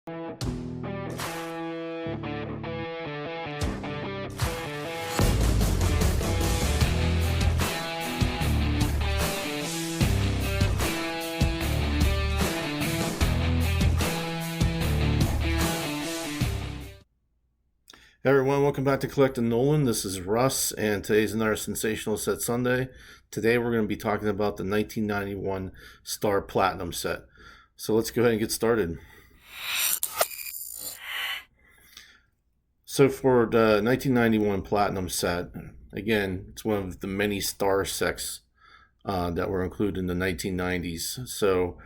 Hey everyone, welcome back to Collecting Nolan. This is Russ, and today's another Sensational Set Sunday. Today we're going to be talking about the 1991 Star Platinum set. So let's go ahead and get started. So for the 1991 Platinum set, again, it's one of the many star sets that were included in the 1990s. So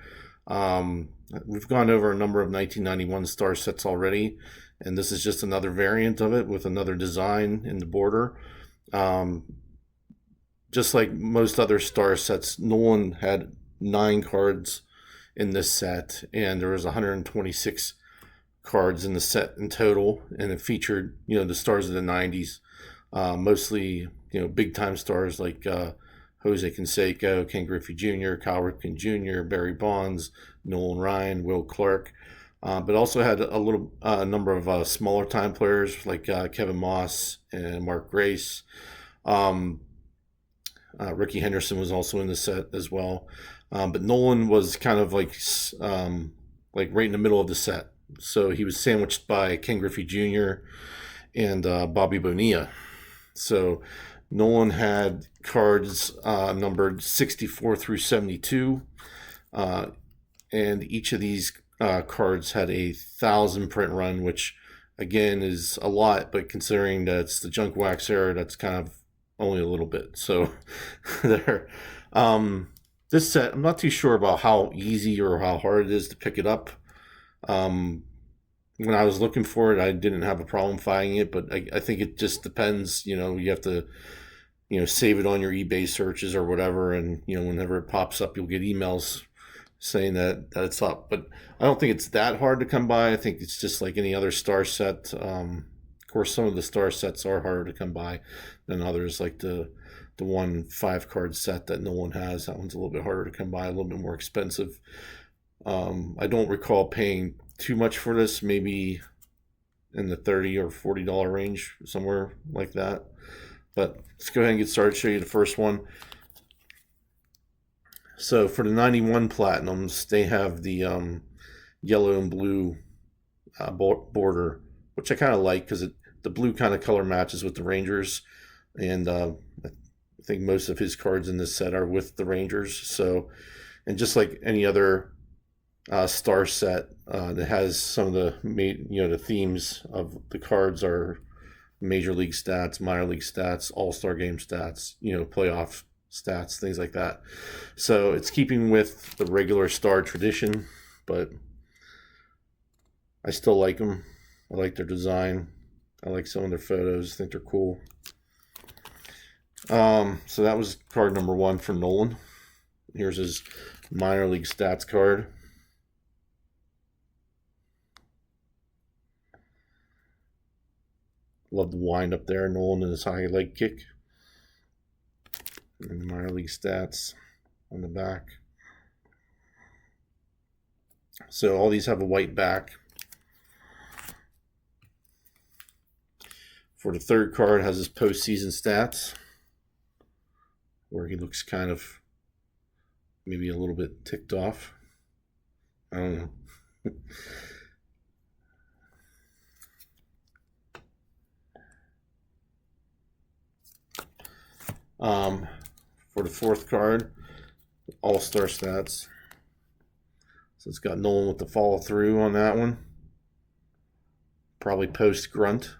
we've gone over a number of 1991 star sets already, and this is just another variant of it with another design in the border. Just like most other star sets, Nolan had 9 cards in this set, and there was 126 cards in the set in total, and it featured, the stars of the 90s, mostly, big time stars like Jose Canseco, Ken Griffey Jr., Cal Ripken Jr., Barry Bonds, Nolan Ryan, Will Clark, but also had a little number of smaller time players like Kevin Moss and Mark Grace. Ricky Henderson was also in the set as well, but Nolan was kind of like right in the middle of the set. So he was sandwiched by Ken Griffey Jr. and Bobby Bonilla. So Nolan had cards numbered 64 through 72, and each of these cards had 1,000 print run, which again is a lot, but considering that it's the junk wax era, that's kind of only a little bit. So there. This set, I'm not too sure about how easy or how hard it is to pick it up. When I was looking for it, I didn't have a problem finding it, but I think it just depends. You have to, save it on your eBay searches or whatever, and whenever it pops up, you'll get emails saying that it's up. But I don't think it's that hard to come by. I think it's just like any other star set. Of course, some of the star sets are harder to come by than others, like the one 5-card set that no one has. That one's a little bit harder to come by, a little bit more expensive. I don't recall paying too much for this, maybe in the $30 or $40 range, somewhere like that. But let's go ahead and get started, show you the first one. So for the 91 Platinums, they have the yellow and blue border, which I kind of like because the blue kind of color matches with the Rangers, and I think most of his cards in this set are with the Rangers. So, and just like any other star set that has some of the themes of the cards are major league stats, minor league stats, all-star game stats, playoff stats, things like that. So it's keeping with the regular star tradition, but I still like them. I like their design. I like some of their photos. I think they're cool. So that was card number 1 for Nolan. Here's his minor league stats card. Love the wind up there, Nolan and his high leg kick. And the minor league stats on the back. So all these have a white back. For the third card, has his postseason stats, where he looks kind of maybe a little bit ticked off. I don't know. For the fourth card, all-star stats. So it's got Nolan with the follow through on that one. Probably post grunt.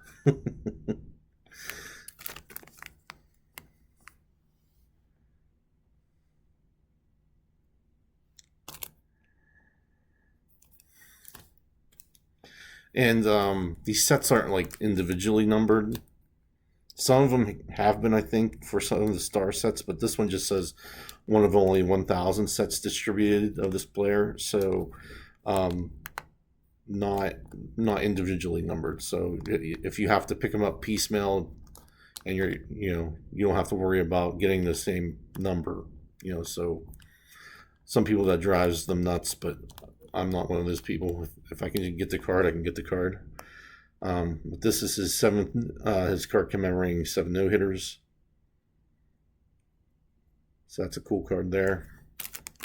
And these sets aren't like individually numbered. Some of them have been, I think, for some of the star sets, but this one just says one of only 1,000 sets distributed of this player. So not individually numbered. So if you have to pick them up piecemeal, and you don't have to worry about getting the same number. So some people that drives them nuts, but I'm not one of those people. If I can get the card, I can get the card. But this is his card commemorating 7 no-hitters. So that's a cool card there.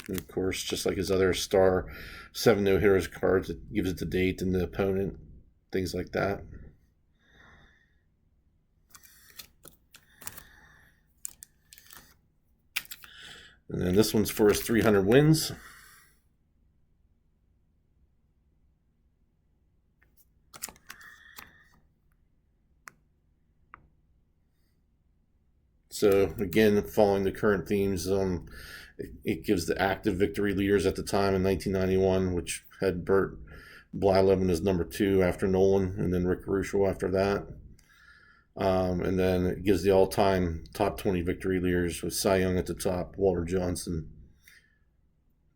And of course, just like his other star 7 no-hitters cards, it gives it the date and the opponent, things like that. And then this one's for his 300 wins. So again, following the current themes, it gives the active victory leaders at the time in 1991, which had Bert Blyleven as number 2 after Nolan, and then Rick Russo after that. And then it gives the all-time top 20 victory leaders with Cy Young at the top, Walter Johnson,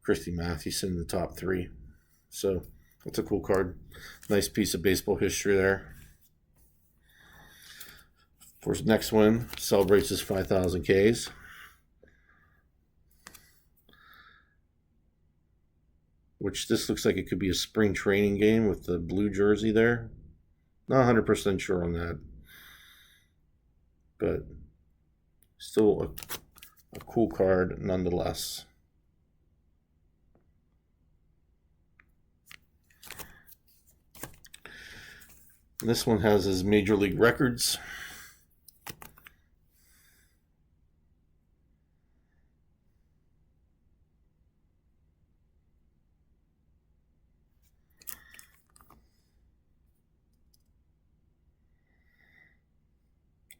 Christy Mathewson in the top 3. So that's a cool card. Nice piece of baseball history there. For his next one, celebrates his 5,000 Ks. Which this looks like it could be a spring training game with the blue jersey there. Not 100% sure on that. But still a cool card nonetheless. And this one has his major league records.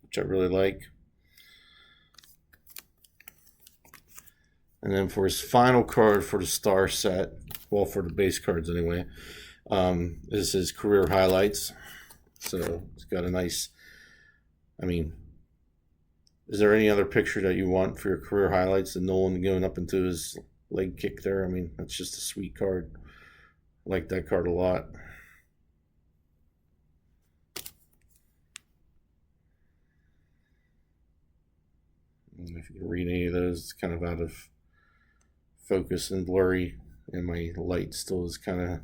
Which I really like. And then for his final card for the star set, well, for the base cards anyway, is his career highlights. So it's got a nice, I mean, is there any other picture that you want for your career highlights than Nolan going up into his leg kick there? I mean, that's just a sweet card. I like that card a lot. And if you can read any of those, it's kind of out of focus and blurry, and my light still is kind of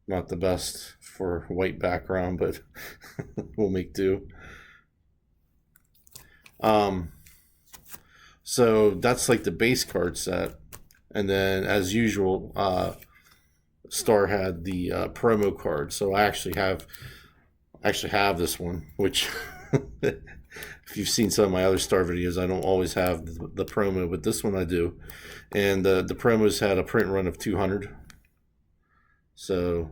not the best for white background, but we'll make do. So that's like the base card set, and then as usual, Star had the promo card. So I actually have this one, which if you've seen some of my other Star videos, I don't always have the promo, but this one I do. And the promos had a print run of 200. So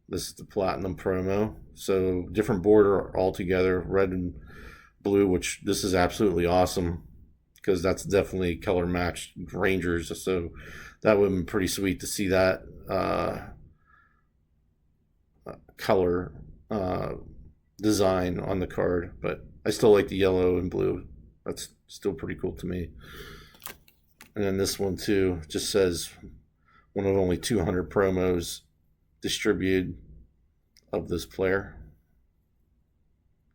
this is the platinum promo. So different border altogether, red and blue, which this is absolutely awesome because that's definitely color matched Rangers. So that would have been pretty sweet to see that color design on the card. But I still like the yellow and blue. That's still pretty cool to me. And then this one too just says one of only 200 promos distributed of this player.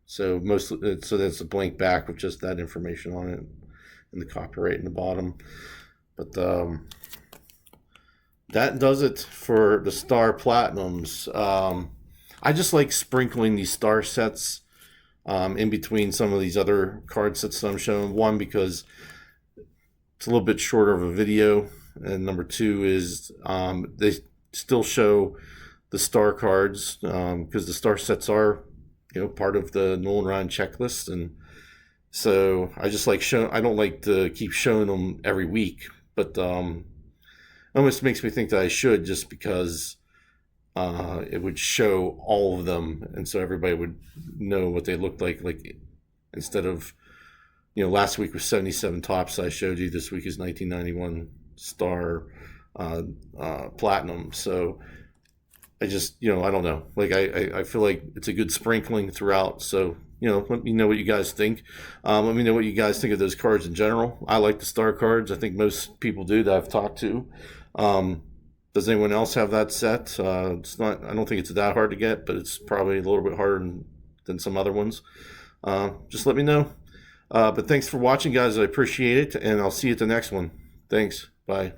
So that's a blank back with just that information on it and the copyright in the bottom. But that does it for the Star Platinums. I just like sprinkling these Star sets in between some of these other card sets that I'm showing. One, because it's a little bit shorter of a video, and number 2 is they still show the Star cards because the Star sets are, part of the Nolan Ryan checklist, and so I just like I don't like to keep showing them every week, but it almost makes me think that I should, just because it would show all of them, and so everybody would know what they looked like instead of, last week was 77 tops I showed you. This week is 1991 Star Platinum. So I just, I don't know. I feel like it's a good sprinkling throughout. So, let me know what you guys think. Let me know what you guys think of those cards in general. I like the Star cards. I think most people do that I've talked to. Does anyone else have that set? It's not. I don't think it's that hard to get, but it's probably a little bit harder than some other ones. Just let me know. But thanks for watching, guys. I appreciate it, and I'll see you at the next one. Thanks. Bye.